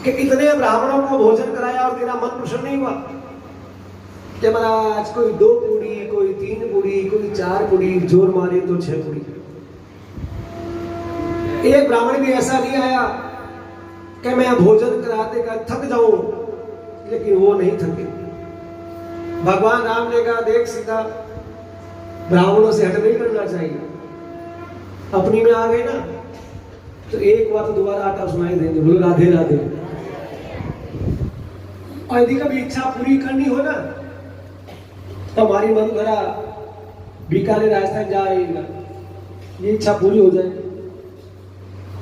कि इतने ब्राह्मणों को भोजन कराया और तेरा मन प्रसन्न नहीं हुआ? कि महाराज कोई 2 पूड़ी, कोई 3 पूड़ी, कोई 4 पूड़ी, जोर मारे तो 6 पूड़ी। एक ब्राह्मण भी ऐसा नहीं आया कि मैं भोजन कराते का थक जाऊं, लेकिन वो नहीं थके। भगवान राम ने कहा, देख सीता, ब्राह्मणों से हट नहीं करना चाहिए। अपनी में आ गए ना तो एक बार तो दोबारा आटा सुनाई देंगे, बोलो राधे राधे। और यदि कभी इच्छा पूरी करनी हो ना तो हमारी मधुधरा बीकानेर राजस्थान जा रही है, ये इच्छा पूरी हो जाए।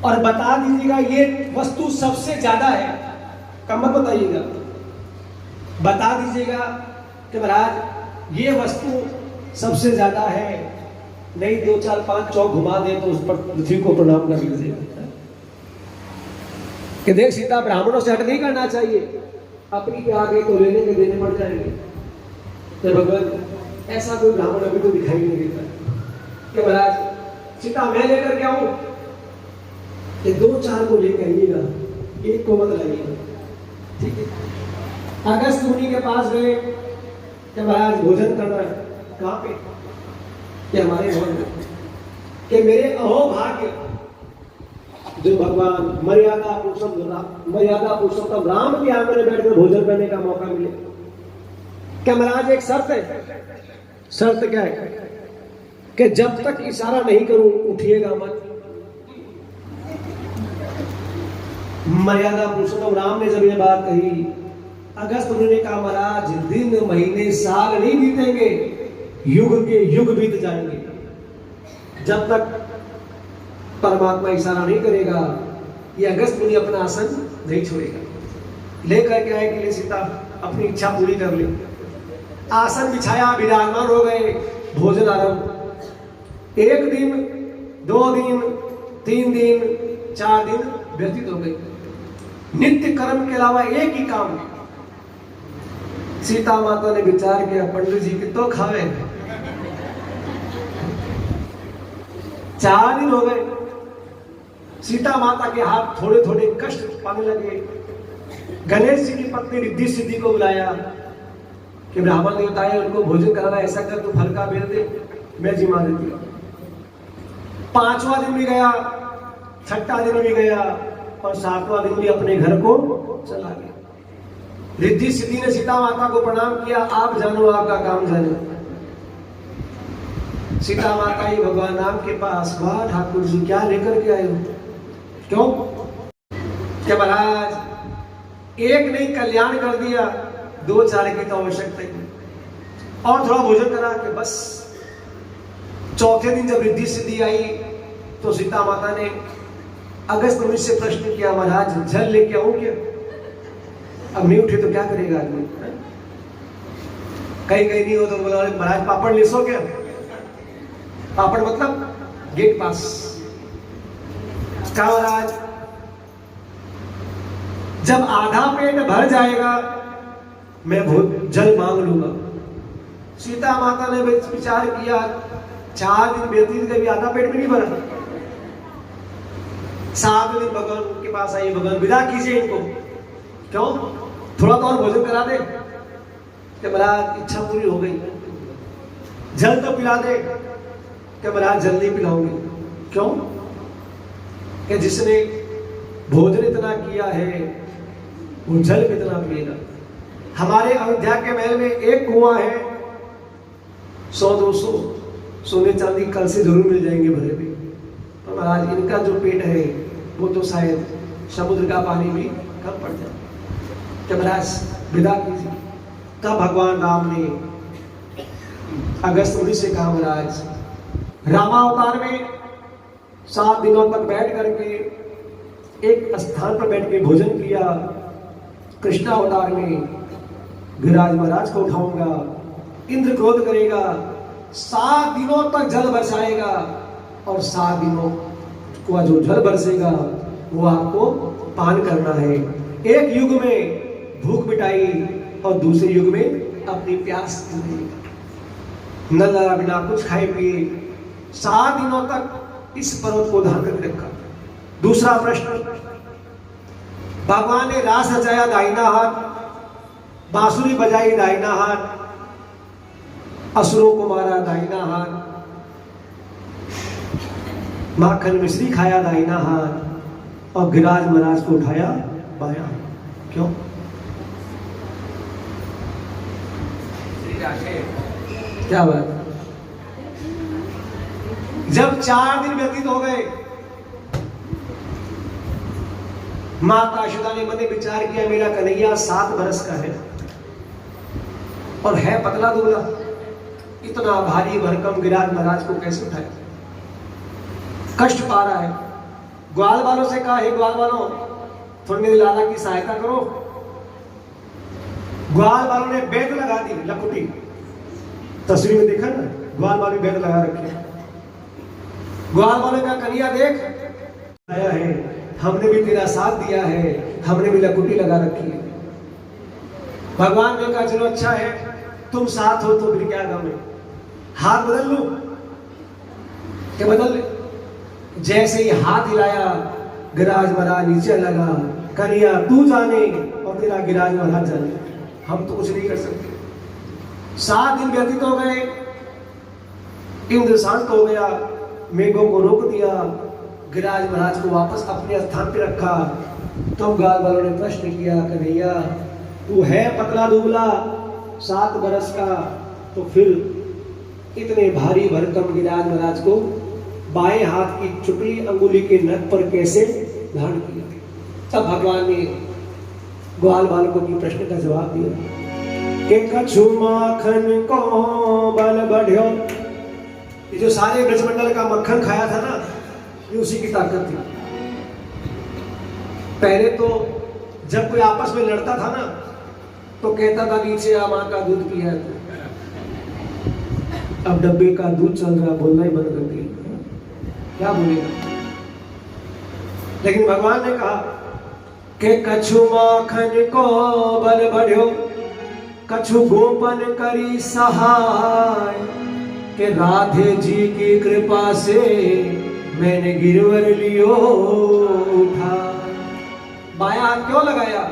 और बता दीजिएगा ये वस्तु सबसे ज्यादा है, कम मत बताइएगा, बता दीजिएगा कि महाराज ये वस्तु सबसे ज्यादा है, नहीं 2 4 5 चौक घुमा दे तो उस पर पृथ्वी को प्रणाम कर लीजिएगा। कि देख सीता, ब्राह्मणों से हट नहीं करना चाहिए, अपनी के आगे तो लेने के देने पड़ जाएंगे। तो भगवान ऐसा कोई ब्राह्मण अभी तो दिखाई नहीं देता कि महाराज सीता मैं लेकर के आऊं, ये 2 4 को लेकर आइएगा, एक को मत लाइएगा, ठीक है। अगस्त मुनि के पास गए कि महाराज भोजन करना है, कहाँ पे? कि हमारे भवन में। कि मेरे अहोभाग्य जो भगवान मर्यादा पुरुषोत्तम राम के आंगन में बैठकर भोजन करने का मौका मिले। क्या महाराज एक शर्त है? शर्त क्या है? कि जब तक इशारा नहीं करूं उठिएगा मत। मर्यादा पुरुषोत्तम राम ने जब ये बात कही, अगस्त उन्होंने कहा, महाराज दिन महीने साल नहीं बीतेंगे, युग के युग बीत जाएंगे, जब तक परमात्मा इशारा नहीं करेगा ये अगस्त मुनि अपना आसन नहीं छोड़ेगा। लेकर के आए कि ले सीता अपनी इच्छा पूरी कर ले। आसन बिछाया, विराजमान हो गए, भोजन आरंभ। 1 दिन 2 दिन 3 दिन 4 दिन व्यतीत हो गए। नित्य कर्म के अलावा एक ही काम। सीता माता ने विचार किया, पंडित जी की तो खावे। 4 दिन हो गए, सीता माता के हाथ थोड़े थोड़े कष्ट पाने लगे। गणेश जी की पत्नी रिद्धि सिद्धि को बुलाया कि ब्राह्मण ने बताया उनको भोजन कराना, ऐसा कर तू फल का बेल दे, मैं जिम्मा देती हूँ। 5वां दिन भी गया, 6ठा दिन भी गया और 7वां दिन भी अपने घर को चला गया। रिद्धि सिद्धि ने सीता माता को प्रणाम किया, आप जानो आपका काम जानो। सीता माता ही भगवान राम के पास, वाह ठाकुर जी क्या लेकर के आए हो? क्यों? क्या महाराज एक नहीं कल्याण कर दिया, 2 4 की तो आवश्यकता ही और थोड़ा भोजन करा के बस। 4थे दिन जब रिद्धि सिद्धि आई तो सीता माता ने अगस्त मुनि से प्रश्न किया, महाराज जल लेके आऊं क्या? अब नहीं उठे तो क्या करेगा आदमी? कहीं कहीं नहीं हो तो बोला, महाराज पापड़ ले सो क्या? पापड़ मतलब गेट पास। महाराज जब आधा पेट भर जाएगा मैं जल मांग लूंगा। सीता माता ने विचार किया, 4 दिन व्यतीत गए, आधा पेट में नहीं भरा। 7वें दिन भगवान के पास आई, भगवान विदा कीजिए इनको। क्यों? थोड़ा तो और भोजन करा दे। कि महाराज इच्छा पूरी हो गई, जल तो पिला दे। कि महाराज जल नहीं पिलाऊंगी। क्यों? कि जिसने भोजन इतना किया है वो जल कितना पिएगा। हमारे अयोध्या के महल में एक कुआं है, 100-200 सोने चांदी कल से जरूर मिल जाएंगे भरे भी। तो महाराज इनका जो पेट है वो तो शायद समुद्र का पानी भी कम पड़ जाए। कि महाराज विदा कीजिए। तब भगवान राम ने अगस्त मुनि से कहा, महाराज रामावतार में 7 दिनों तक बैठ करके एक स्थान पर बैठ के भोजन किया। कृष्णावतार में गिरिराज महाराज को उठाऊंगा, इंद्र क्रोध करेगा, 7 दिनों तक जल बरसाएगा और 7 दिनों को जो जल बरसेगा वो आपको पान करना है। एक युग में भूख मिटाई और दूसरे युग में अपनी प्यास न लड़ा बिना कुछ खाए पिए 7 दिनों तक इस पर्वत को धारण करके रखा। दूसरा प्रश्न भगवान ने रास रचाया दाहिना हाथ, बांसुरी बजाई दाहिना हाथ, असुरों को मारा दाहिना हाथ, माखन मिश्री खाया दाहिना हाथ, और गिरिराज महाराज को उठाया बायां। क्यों? क्या बात? जब 4 दिन व्यतीत हो गए, माता यशोदा ने मन में विचार किया मेरा कन्हैया 7 बरस का है और है पतला दुबला, इतना भारी भरकम गिरिराज महाराज को कैसे उठाए? कष्ट पा रहा है। ग्वाल वालों से कहा, हे ग्वाल वालों, थोड़ी मेरी लाला की सहायता करो। ग्वाल वालों ने बेद लगा दी, लकुटी। तस्वीर में देखा ना, ग्वाल वाले बेद लगा रखे। ग्वाल वाले का कन्हैया देख आया है, हमने भी तेरा साथ दिया है, हमने भी लकुटी लगा रखी है। भगवान ने कहा चलो अच्छा है, तुम साथ हो तो फिर क्या गम है, हाथ बदल लूं? क्या बदल ले? जैसे ही हाथ हिलाया, गिरिराज महाराज नीचे लगा। कन्हैया तू जाने और तेरा गिरिराज महाराज जाने, हम तो कुछ नहीं कर सकते। 7 दिन व्यतीत हो गए, इंद्र शांत हो गया, मेघों को रोक दिया, गिरिराज महाराज को वापस अपने स्थान पर रखा। तो ग्वाल वालों ने प्रश्न किया, कन्हैया तू है पतला दुबला, 7 बरस का, तो फिर इतने भारी भरकम गिरिराज महाराज को बाएं हाथ की चुटली अंगुली के नख पर कैसे धारण किया? तब भगवान ने ग्वाल बालकों की प्रश्न का जवाब दिया कि कछु माखन को बल बढ़्यो। ये जो सारे ब्रजमंडल का मक्खन खाया था ना, ये उसी की ताकत थी। पहले तो जब कोई आपस में लड़ता था ना, तो कहता था नीचे आ, मां का दूध पिया है। अब डब्बे का दूध चल रहा, बोलना ही बंद कर दिया, क्या बोलेगा? लेकिन भगवान ने कहा कि कछु माखन को बल बढ़्यो, कछु गोपन करी सहाय, कि राधे जी की कृपा से मैंने गिरवर लियो उठा। बायां हाथ क्यों लगाया?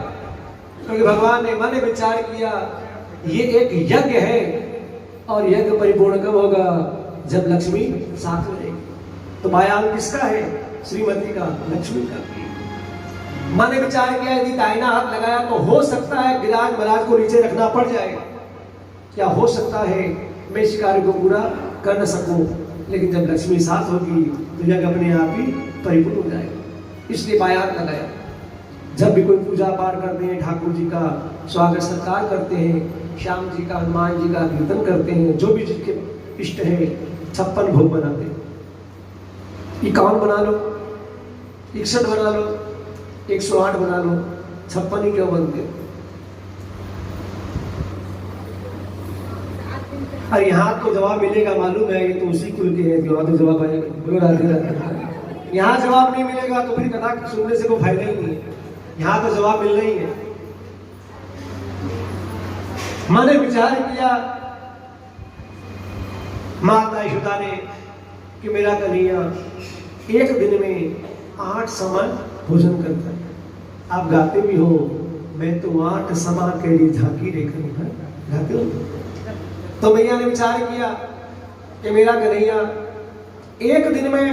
क्योंकि भगवान ने मन विचार किया ये एक यज्ञ है, और यज्ञ परिपूर्ण कब होगा? जब लक्ष्मी साथ में रहेगी। तो बायां हाथ किसका है? श्रीमती का, लक्ष्मी का। मन विचार किया यदि दाहिना हाथ लगाया तो हो सकता है गिरिराज महाराज को नीचे रखना पड़ जाएगा, क्या हो सकता है मैं इस कार्य को पूरा कर न सकूं। लेकिन जब लक्ष्मी साथ होगी तो यज्ञ अपने आप ही परिपूर्ण हो जाएगा, इसलिए बायां हाथ लगाया। जब भी कोई पूजा पाठ करते हैं, ठाकुर जी का स्वागत सत्कार करते हैं, श्याम जी का, हनुमान जी का कीर्तन करते हैं, जो भी जिसके इष्ट है, 56 भोग बनाते हैं। 51 बना लो, 61 बना लो, 108 बना लो, 56 ही क्यों बनते? और यहाँ तो जवाब मिलेगा, मालूम है, ये तो उसी कुल के हैं, यहाँ तो जवाब आएगा। यहाँ जवाब नहीं मिलेगा तो फिर कथा सुनने से कोई फायदा ही नहीं है। यहाँ तो जवाब मिलना ही है। मैंने विचार किया माता यशोदा ने कि मेरा कन्हैया एक दिन में 8 समय भोजन करता है। आप गाते भी हो, मैं तो 8 समा के लिए झांकी रे कन्हैया, गाते हो? तो मैया ने विचार किया कि मेरा कन्हैया एक दिन में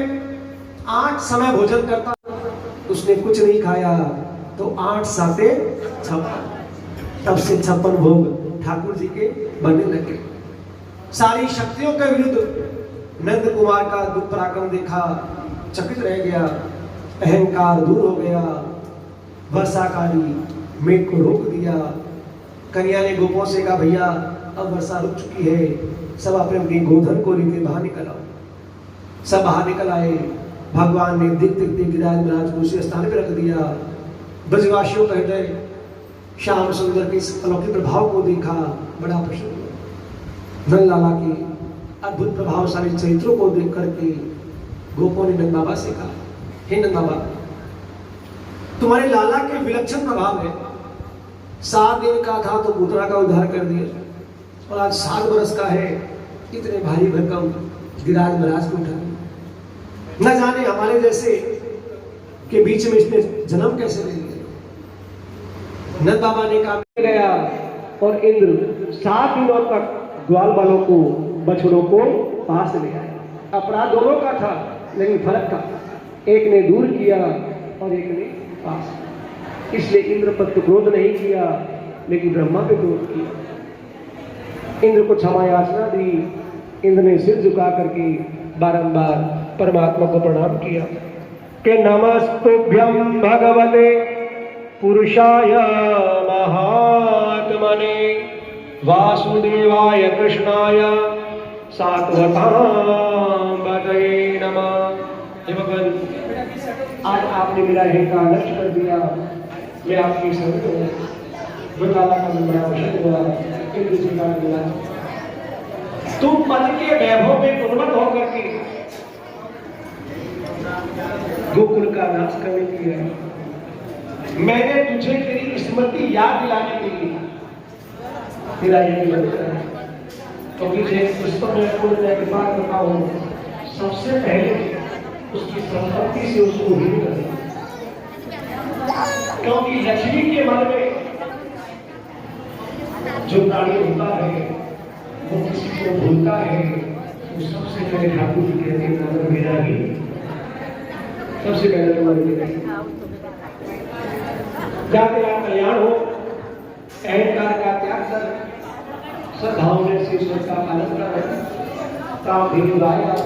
8 समय भोजन करता, उसने कुछ नहीं खाया तो 8 साते 56, तब से 56 भोग ठाकुर जी के बनने लगे। सारी शक्तियों के विरुद्ध नंद कुमार का दुख पराक्रम देखा, चकित रह गया, अहंकार दूर हो गया, वर्षाकारी मेघ को रोक दिया। कन्या ने गोपों से कहा भैया अब वर्षा रुक चुकी है, सब अपने अपनी गोधन को लेकर बाहर निकल आओ। सब बाहर निकल आए। भगवान ने दिख दिख दिख गिरिराज महाराज को उसी स्थान पर रख दिया। ब्रजवासियों का हृदय श्याम सुंदर के अलौकिक प्रभाव को देखा, बड़ा प्रसन्न हुआ। नंद लाला के अद्भुत प्रभावशाली चरित्रों को देख करके गोपों ने नंद बाबा से कहा, हे नंद बाबा, तुम्हारे लाला के विलक्षण प्रभाव है। 7 दिन का था तो पुत्रा का उद्धार कर दिया, और आज 7 बरस का है, इतने भारी भरकम गिरिराज महाराज को उठा। न जाने हमारे जैसे के बीच में इसने जन्म कैसे ले लिया। नंद बाबा ने काम गया और इंद्र 7 दिनों तक ग्वाल वालों को, बछड़ों को पास ले आए। अपराध दोनों का था, लेकिन फर्क था, एक ने दूर किया और एक ने पास। इसलिए इंद्र पर तो क्रोध नहीं किया, लेकिन ब्रह्मा पे क्रोध किया। इंद्र को क्षमा याचना दी, इंद्र ने सिर झुका करके बारंबार परमात्मा को प्रणाम किया कि नमस्तुभ्यं भगवते पुरुषाय महात्मने वासुदेवाय कृष्णाय सात्वतांबतये नमः। हे भगवान, आज आपने मेरा का लक्ष्य कर दिया, मैं आपकी संत हूँ। बताला का बड़ा अवसर हुआ, इंद्र जी का मिला। तुम पद के वैभव में उन्मत्त होकर के गोकुल का नाश करने के लिए मैंने तुझे तेरी स्मृति याद दिलाने के लिए तेरा ये लक्ष्य है। क्योंकि पुस्तक में बोलने के बाद बताऊं, सबसे पहले उसकी संपत्ति से उसको हीन करना, क्योंकि लक्ष्मी के मन में जो प्राणी होता है वो किसी को भूलता है, वो सबसे पहले ठाकुर जी कहते हैं मेरा ही सबसे पहले तुम्हारे लिए जाते आप कल्याण हो, अहंकार का त्याग कर सद्भाव में से ईश्वर का पालन कर काम भी राय आप